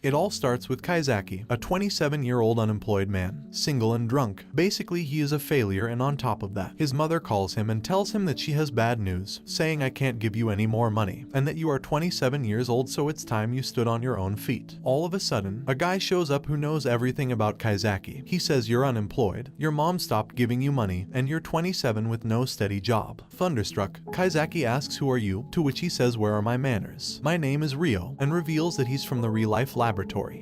It all starts with Kaizaki, a 27-year-old unemployed man, single and drunk. Basically, he is a failure, and on top of that, his mother calls him and tells him that she has bad news, saying I can't give you any more money, and that you are 27 years old, so it's time you stood on your own feet. All of a sudden, a guy shows up who knows everything about Kaizaki. He says you're unemployed, your mom stopped giving you money, and you're 27 with no steady job. Thunderstruck, Kaizaki asks who are you, to which he says where are my manners? My name is Ryo, and reveals that he's from the Real Life Laboratory.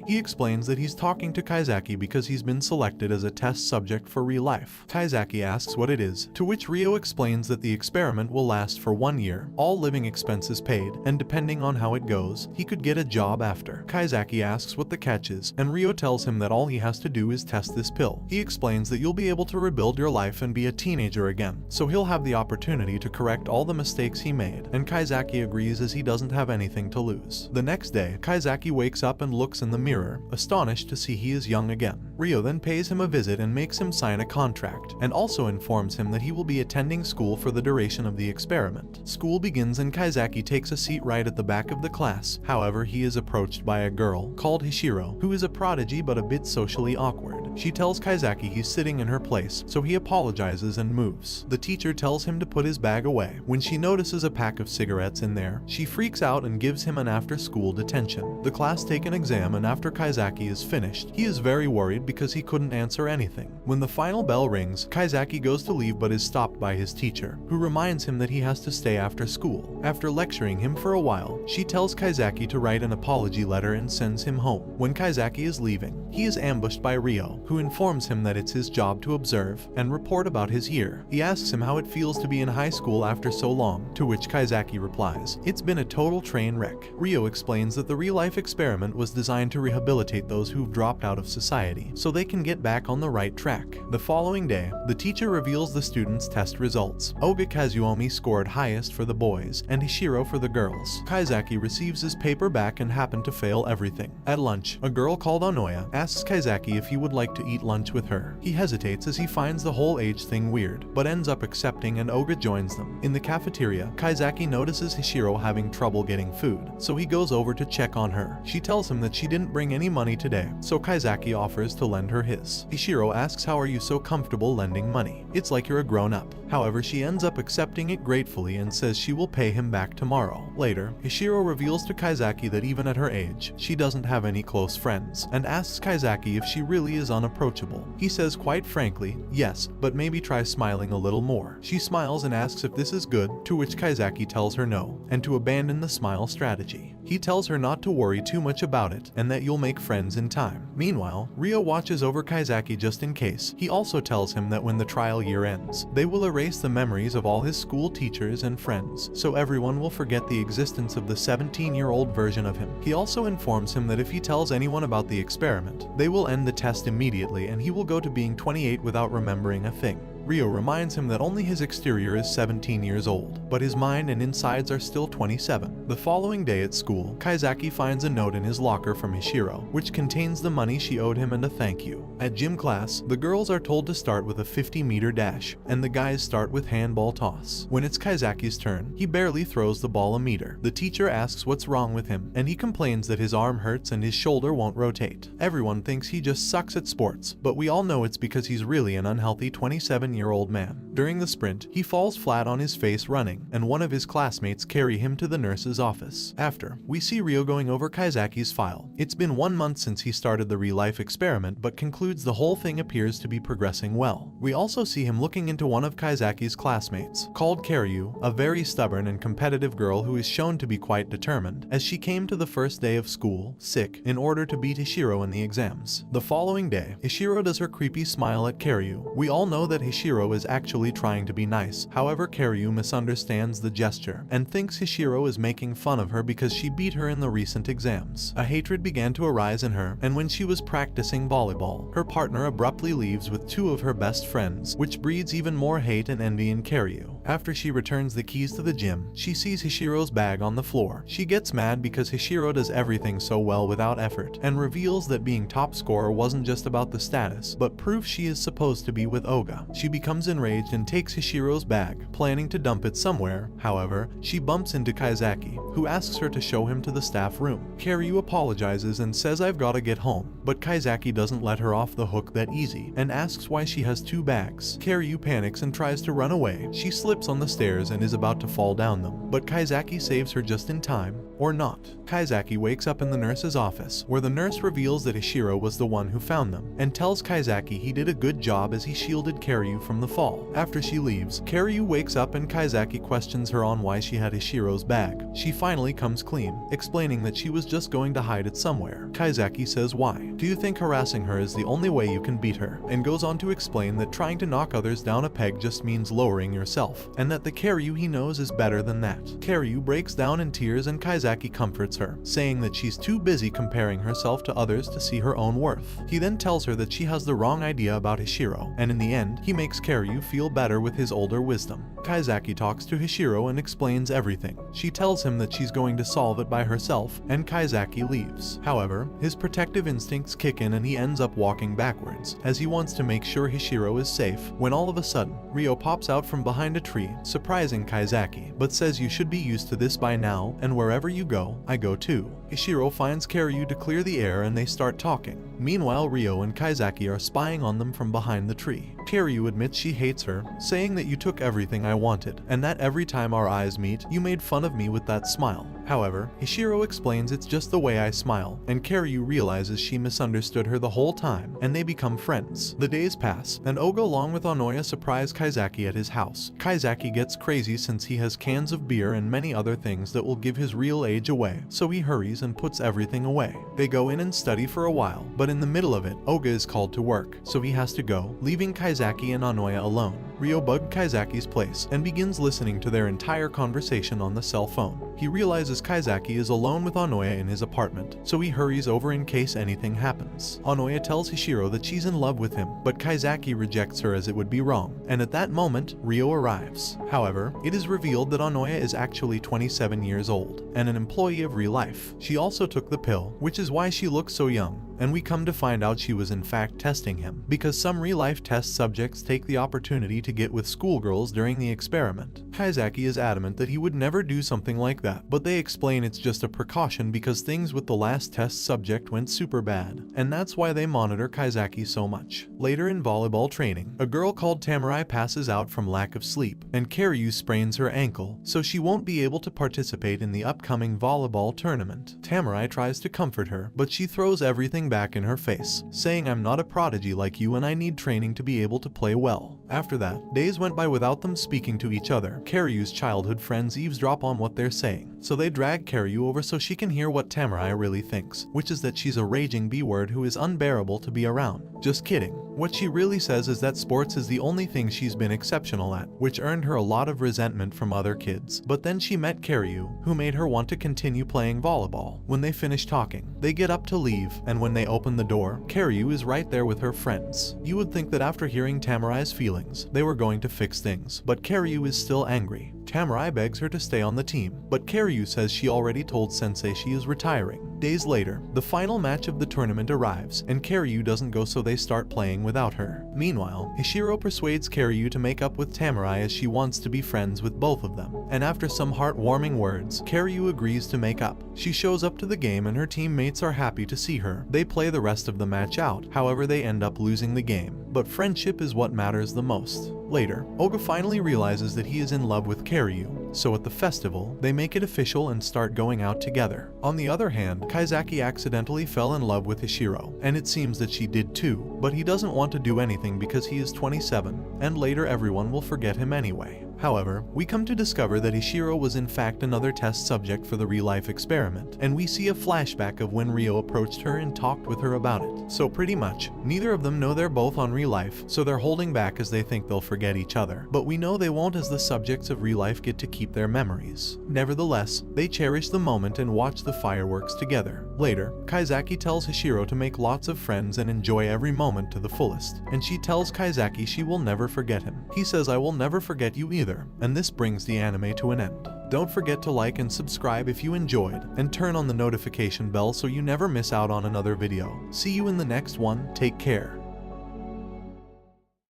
He explains that he's talking to Kaizaki because he's been selected as a test subject for real life. Kaizaki asks what it is, to which Ryo explains that the experiment will last for 1 year, all living expenses paid, and depending on how it goes, he could get a job after. Kaizaki asks what the catch is, and Ryo tells him that all he has to do is test this pill. He explains that you'll be able to rebuild your life and be a teenager again, so he'll have the opportunity to correct all the mistakes he made, and Kaizaki agrees as he doesn't have anything to lose. The next day, Kaizaki wakes up and looks in the mirror, astonished to see he is young again. Ryo then pays him a visit and makes him sign a contract, and also informs him that he will be attending school for the duration of the experiment. School begins and Kaizaki takes a seat right at the back of the class. However, he is approached by a girl called Hishiro, who is a prodigy but a bit socially awkward. She tells Kaizaki he's sitting in her place, so he apologizes and moves. The teacher tells him to put his bag away. When she notices a pack of cigarettes in there, she freaks out and gives him an after-school detention. The class take an exam, and after Kaizaki is finished, he is very worried because he couldn't answer anything. When the final bell rings, Kaizaki goes to leave but is stopped by his teacher, who reminds him that he has to stay after school. After lecturing him for a while, she tells Kaizaki to write an apology letter and sends him home. When Kaizaki is leaving, he is ambushed by Ryo, who informs him that it's his job to observe and report about his year. He asks him how it feels to be in high school after so long, to which Kaizaki replies, "It's been a total train wreck." Ryo explains that the real-life experiment was designed to rehabilitate those who've dropped out of society, so they can get back on the right track. The following day, the teacher reveals the students' test results. Oga Kazuomi scored highest for the boys, and Hishiro for the girls. Kaizaki receives his paper back and happened to fail everything. At lunch, a girl called Onoya asks Kaizaki if he would like to eat lunch with her. He hesitates as he finds the whole age thing weird, but ends up accepting, and Oga joins them. In the cafeteria, Kaizaki notices Hishiro having trouble getting food, so he goes over to check on her. She tells him that she didn't bring any money today, so Kaizaki offers to lend her his. Hishiro asks how are you so comfortable lending money? It's like you're a grown-up. However, she ends up accepting it gratefully and says she will pay him back tomorrow. Later, Hishiro reveals to Kaizaki that even at her age, she doesn't have any close friends, and asks Kaizaki if she really is unapproachable. He says quite frankly, yes, but maybe try smiling a little more. She smiles and asks if this is good, to which Kaizaki tells her no, and to abandon the smile strategy. He tells her not to worry too much about it, and that you'll make friends in time. Meanwhile, Ryo watches over Kaizaki just in case. He also tells him that when the trial year ends, they will erase the memories of all his school teachers and friends, so everyone will forget the existence of the 17-year-old version of him. He also informs him that if he tells anyone about the experiment, they will end the test immediately and he will go to being 28 without remembering a thing. Ryo reminds him that only his exterior is 17 years old, but his mind and insides are still 27. The following day at school, Kaizaki finds a note in his locker from Hishiro, which contains the money she owed him and a thank you. At gym class, the girls are told to start with a 50-meter dash, and the guys start with handball toss. When it's Kaizaki's turn, he barely throws the ball a meter. The teacher asks what's wrong with him, and he complains that his arm hurts and his shoulder won't rotate. Everyone thinks he just sucks at sports, but we all know it's because he's really an unhealthy 27-year-old man. During the sprint, he falls flat on his face running, and one of his classmates carry him to the nurse's office. After, we see Ryo going over Kaizaki's file. It's been 1 month since he started the real-life experiment, but concludes the whole thing appears to be progressing well. We also see him looking into one of Kaizaki's classmates, called Karyu, a very stubborn and competitive girl who is shown to be quite determined, as she came to the first day of school, sick, in order to beat Hishiro in the exams. The following day, Hishiro does her creepy smile at Karyu. We all know that Hishiro is actually trying to be nice, however Karyu misunderstands the gesture, and thinks Hishiro is making fun of her because she beat her in the recent exams. A hatred began to arise in her, and when she was practicing volleyball, her partner abruptly leaves with 2 of her best friends, which breeds even more hate and envy in Karyu. After she returns the keys to the gym, she sees Hishiro's bag on the floor. She gets mad because Hishiro does everything so well without effort, and reveals that being top scorer wasn't just about the status, but proof she is supposed to be with Oga. She becomes enraged and takes Hishiro's bag, planning to dump it somewhere. However, she bumps into Kaizaki, who asks her to show him to the staff room. Kiryu apologizes and says I've gotta get home, but Kaizaki doesn't let her off the hook that easy, and asks why she has 2 bags. Kiryu panics and tries to run away. She slips on the stairs and is about to fall down them, but Kaizaki saves her just in time, or not. Kaizaki wakes up in the nurse's office, where the nurse reveals that Hishiro was the one who found them, and tells Kaizaki he did a good job as he shielded Kiryu from the fall. After she leaves, Kiryu wakes up and Kaizaki questions her on why she had Hishiro's bag. She finally comes clean, explaining that she was just going to hide it somewhere. Kaizaki says why. Do you think harassing her is the only way you can beat her? And goes on to explain that trying to knock others down a peg just means lowering yourself, and that the Kiryu he knows is better than that. Kiryu breaks down in tears and Kaizaki comforts her, saying that she's too busy comparing herself to others to see her own worth. He then tells her that she has the wrong idea about Hishiro, and in the end, he makes Kiryu feel better with his older wisdom. Kaizaki talks to Hishiro and explains everything. She tells him that she's going to solve it by herself, and Kaizaki leaves. However, his protective instincts kick in and he ends up walking backwards, as he wants to make sure Hishiro is safe, when all of a sudden, Ryo pops out from behind a tree, surprising Kaizaki, but says you should be used to this by now, and wherever you go, I go too. Hishiro finds Kiryu to clear the air and they start talking. Meanwhile, Ryo and Kaizaki are spying on them from behind the tree. Kiryu admits she hates her, saying that you took everything I wanted, and that every time our eyes meet, you made fun of me with that smile. However, Hishiro explains it's just the way I smile, and Kiryu realizes she misunderstood her the whole time, and they become friends. The days pass, and Oga along with Onoya surprise Kaizaki at his house. Kaizaki gets crazy since he has cans of beer and many other things that will give his real age away, so he hurries and puts everything away. They go in and study for a while, but in the middle of it, Oga is called to work, so he has to go, leaving Kaizaki and Onoya alone. Ryo bugs Kaizaki's place and begins listening to their entire conversation on the cell phone. He realizes Kaizaki is alone with Onoya in his apartment, so he hurries over in case anything happens. Onoya tells Hishiro that she's in love with him, but Kaizaki rejects her as it would be wrong, and at that moment, Ryo arrives. However, it is revealed that Onoya is actually 27 years old, and an employee of Real Life. She also took the pill, which is why she looks so young, and we come to find out she was in fact testing him, because some real-life test subjects take the opportunity to get with schoolgirls during the experiment. Kaizaki is adamant that he would never do something like that, but they explain it's just a precaution because things with the last test subject went super bad, and that's why they monitor Kaizaki so much. Later in volleyball training, a girl called Tamarai passes out from lack of sleep, and Kiryu sprains her ankle, so she won't be able to participate in the upcoming volleyball tournament. Tamarai tries to comfort her, but she throws everything back in her face, saying I'm not a prodigy like you and I need training to be able to play well. After that, days went by without them speaking to each other. Kiryu's childhood friends eavesdrop on what they're saying, so they drag Kiryu over so she can hear what Tamarai really thinks, which is that she's a raging B-word who is unbearable to be around. Just kidding. What she really says is that sports is the only thing she's been exceptional at, which earned her a lot of resentment from other kids. But then she met Kiryu, who made her want to continue playing volleyball. When they finish talking, they get up to leave, and when they open the door, Kiryu is right there with her friends. You would think that after hearing Tamarai's feelings, they were going to fix things, but Kiryu is still angry. Tamarai begs her to stay on the team, but Kiryu says she already told Sensei she is retiring. Days later, the final match of the tournament arrives, and Kiryu doesn't go so they start playing without her. Meanwhile, Hishiro persuades Kiryu to make up with Tamarai as she wants to be friends with both of them, and after some heartwarming words, Kiryu agrees to make up. She shows up to the game and her teammates are happy to see her. They play the rest of the match out, however they end up losing the game. But friendship is what matters the most. Later, Oga finally realizes that he is in love with Kiryu, so at the festival, they make it official and start going out together. On the other hand, Kaizaki accidentally fell in love with Hishiro, and it seems that she did too, but he doesn't want to do anything because he is 27, and later everyone will forget him anyway. However, we come to discover that Hishiro was in fact another test subject for the real-life experiment, and we see a flashback of when Ryo approached her and talked with her about it. So pretty much, neither of them know they're both on real life, so they're holding back as they think they'll forget each other. But we know they won't as the subjects of real life get to keep their memories. Nevertheless, they cherish the moment and watch the fireworks together. Later, Kaizaki tells Hishiro to make lots of friends and enjoy every moment to the fullest, and she tells Kaizaki she will never forget him. He says I will never forget you either, and this brings the anime to an end. Don't forget to like and subscribe if you enjoyed, and turn on the notification bell so you never miss out on another video. See you in the next one, take care.